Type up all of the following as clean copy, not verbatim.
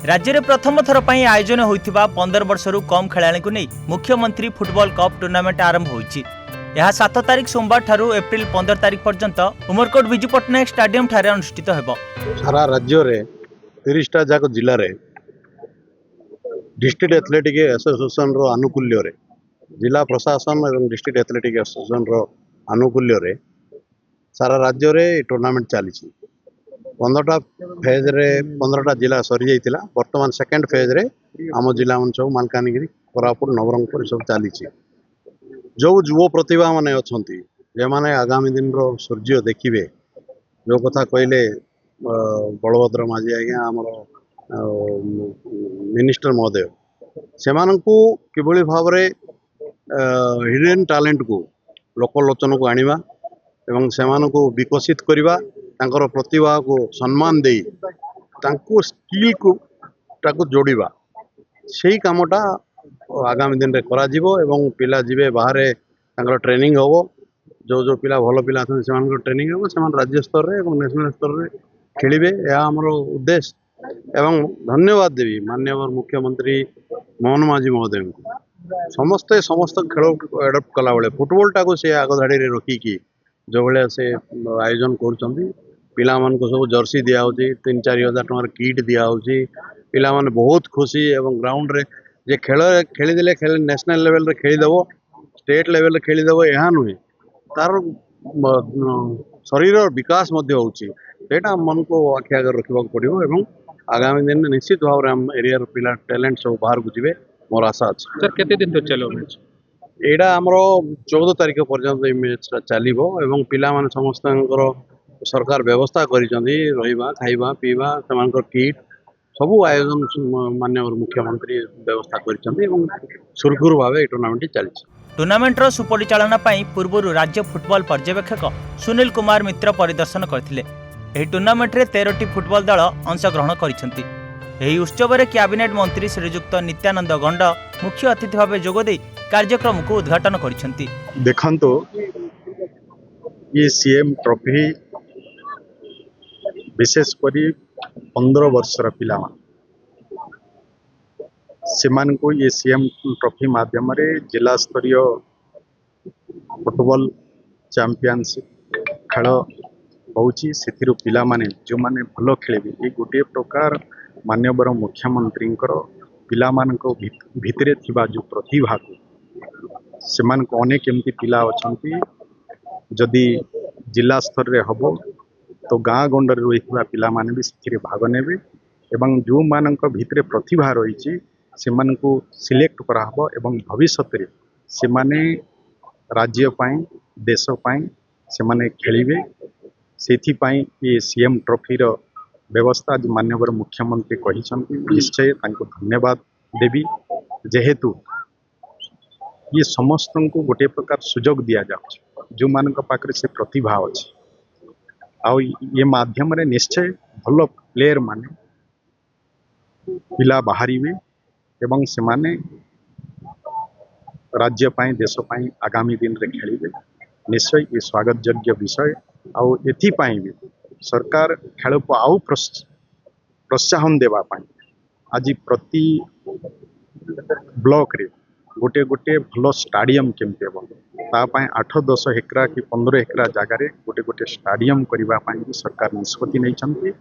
राज्य में प्रथम थर पर आयोजन होता 15 वर्षर कम खेला नहीं मुख्यमंत्री फुटबॉल कप टूर्नामेंट आरंभ होती। यह 7 तारिख सोमवार ठारू एप्रिल 15 तारिख पर्यंत उमरकोट विजु पट्टनायक स्टाडियम ठारे अनुष्ठित होब। सारा राज्य रे 30टा जाक जिले रे डिस्ट्रिक्ट एथलेटिक एसोसिएशन रो आनुकूल्य रे जिला प्रशासन और डिस्ट्रिक्ट एथलेटिक एसोसिएशन रो आनुकूल्य रे सारा राज्य रे टूर्नामेंट चली 15टा फेज रे 15टा जिला सरी जाइतिला। वर्तमान सेकंड फेज रे आम जिला मन सब मालकानगिरी कोरापुट नवरंगपुर सब चली जो युव प्रतिभा माने अछंती जे माने आगामी दिन रो सूर्य देखिबे जो कथा कहले बलभद्र माझी आज्ञा आमर मिनिस्टर महोदय से किभली भाव रे हिडन टैलेंट को लोकलोचन को आनिबा एवं से विकसित करवा तांकर प्रतिभा को सम्मान दे तांको स्किल को ताको जोड़िबा सेही कामटा आगामी दिन रे करा जिवो एवं पिला जिवे बाहर तांकर ट्रेनिंग होबो जो पिला भल पिला अछन सेमान ट्रेनिंग होबो सेमान राज्य स्तर रे एवं नेशनल स्तर रे खेलिबे या हमर उद्देश्य एवं धन्यवाद देवी माननीय मुख्यमंत्री मोहन माझी महोदय को समस्त खेल एडप्ट कला बेले फुटबॉल टाको से आग धाड़ी रे रखिकी जो भाया से आयोजन कर पिला मान को सब जर्सी दिया 3-4 हजार टकर किट दिया पिला मान बहुत खुशी एवं ग्राउंड रे जे खेल खेलीदे खेल नेशनल लेवल रे खेलीदेव स्टेट लेवल रे खेलीदेव यह नुहे तार शरीर विकास होटा मन को आखि आगे रखा पड़ो एवं आगामी दिन में निश्चित भाव में आम एरिया पिला टैलेंट सब बाहर को जी मोर आशा अच्छे। सर केते दिन तक चलो मैच एटा आमर 14 तारिख पर्यंत मैच चलो एवं पिला माने समस्त सरकार व्यवस्था करिसेंती रहिबा खाइबा पीबा सेमानकर किट सब आयोजन माननीय मुख्यमंत्री व्यवस्था करिसेंती एवं सुरखुर भाव टूर्नामेंट चली। टूर्नामेंटर सुपरिचालना पूर्व राज्य फुटबॉल पर्यवेक्षक सुनील कुमार मित्र परिदर्शन करथिले। एही टूर्नामेंट रे 13टी फुटबॉल दल अंशग्रहण करिसेंती। एही उत्सव रे कैबिनेट मंत्री श्रीयुक्त नित्यानंद गंड मुख्य अतिथि भाव जोगदे कार्यक्रम को उद्घाटन करिसेंती। देखंतो ये सीएम ट्रॉफी विशेष करी 15 वर्षर पिला सेमान को ये सीएम ट्रॉफी माध्यम रे जिला स्तरीय फुटबॉल चैंपियनशिप खेल होउची सेथिरु पिला माने जो माने भलो खेलेबे ये गोटे प्रकार माननीय मुख्यमंत्री पिला मानको भितरे थिबा जो प्रतिभा को सेमान को अनेक एमती पिला अछंती जदि जिला स्तर रे हबो तो गाँ गंडर रही पिला माने भी से भाग नेबे एवं जो मानक भितरे प्रतिभा रही से सिलेक्ट कराहबो एवं भविष्य रे से माने राज्य पाई देश पाई से माने खेलिबे सेथि पाई ये सीएम ट्रॉफी रो व्यवस्था जो माननीय मुख्यमंत्री कहिसंती निश्चय तांको धन्यवाद देवी जेहेतु ये समस्त को गोटे प्रकार सुजोग दिया जाउछ जो मानक पाखरे से प्रतिभा अछि आ ये माध्यम रे निश्चय भल प्लेयर माने पिला बाहरिवे एवं से माने राज्य पाई देश पाई आगामी दिन रे खेलिवे निश्चय ये स्वागत योग्य विषय आउ एथि पाई भी सरकार खेल को आउ प्रोत्साहन देवा पाई आज प्रति ब्लॉक रे गोटे गोटे भल स्टाडियम केमते हम तापाई 8-10 हेक्रा कि 15 हेक्रा जगार गोटे गोटे स्टाडियम करने सरकार निष्पत्ति नहीं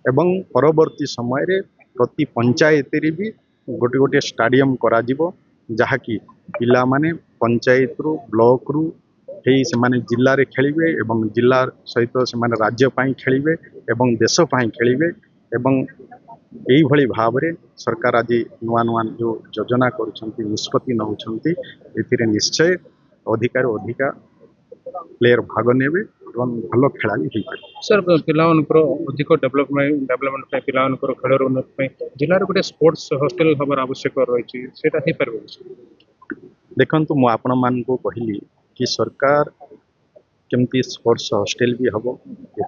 एवं परवर्ती समय रे प्रति पंचायत रे भी गोटे गोटे स्टाडियम करा जिवो जहाँकि पिला माने पंचायत रु ब्लॉक रु से माने जिल्ला रे खेलिबे एवं जिल्ला सहित से माने राज्य पाई खेलिबे एवं देश पाई खेलिबे एवं यही भली भाव रे सरकार आज नुआ नुआ जो योजना करुछंती निष्पत्ति नउछंती एथिरे निश्चय अधिकार अधिका प्लेयर भाग नेबे एवं भलो खेलाड़ी ही सर पिला अधिक डेवलपमेंट पिला खेल उन्नति जिले में गोटे स्पोर्ट्स हॉस्टल हमार आवश्यक रही है पार देखंतु मु आपण मान को कहली कि सरकार केमती स्पोर्ट्स हॉस्टल भी हम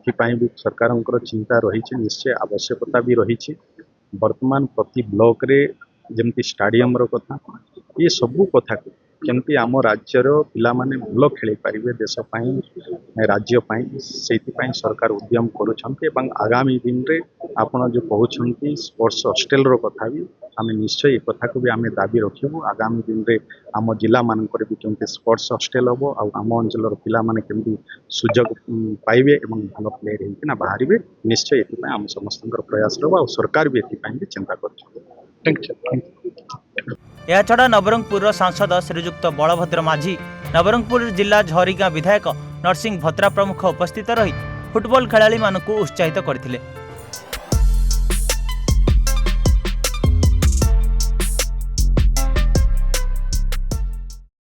एपाई भी सरकार चिंता रही निश्चय आवश्यकता भी रही वर्तमान प्रति ब्लॉक रे जमती स्टाडियम रो कथा ये सबू कथा को केमती आम राज्यर पिला माने भल खेली पारिबे देश पाई राज्य पाई से सरकार उद्यम करुछंते एवं आगामी दिन रे ଆପଣ ଯେଉଁ କହୁଛନ୍ତି ସ୍ପୋର୍ଟସ୍ ହଷ୍ଟେଲର କଥା ବି ଆମେ ନିଶ୍ଚୟ ଏ କଥାକୁ ବି ଆମେ ଦାବି ରଖିବୁ। ଆଗାମୀ ଦିନରେ ଆମ ଜିଲ୍ଲାମାନଙ୍କରେ ବି କେମିତି ସ୍ପୋର୍ଟସ୍ ହଷ୍ଟେଲ ହେବ ଆଉ ଆମ ଅଞ୍ଚଳର ପିଲାମାନେ କେମିତି ସୁଯୋଗ ପାଇବେ ଏବଂ ଭଲ ପ୍ଲେୟର ହେଇକିନା ବାହାରିବେ, ନିଶ୍ଚୟ ଏଥିପାଇଁ ଆମ ସମସ୍ତଙ୍କର ପ୍ରୟାସ ରହିବ ଆଉ ସରକାର ବି ଏଥିପାଇଁ ବି ଚିନ୍ତା କରୁଛନ୍ତି। Thank you. एहाछड़ा नवरंगपुर सांसद श्रीजुक्त बलभद्र माझी, नवरंगपुर जिला झरीगाँ विधायक नरसिंह भत्रा प्रमुख उपस्थित रही फुटबॉल खेलाड़ी मानकु उत्साहित करथिले।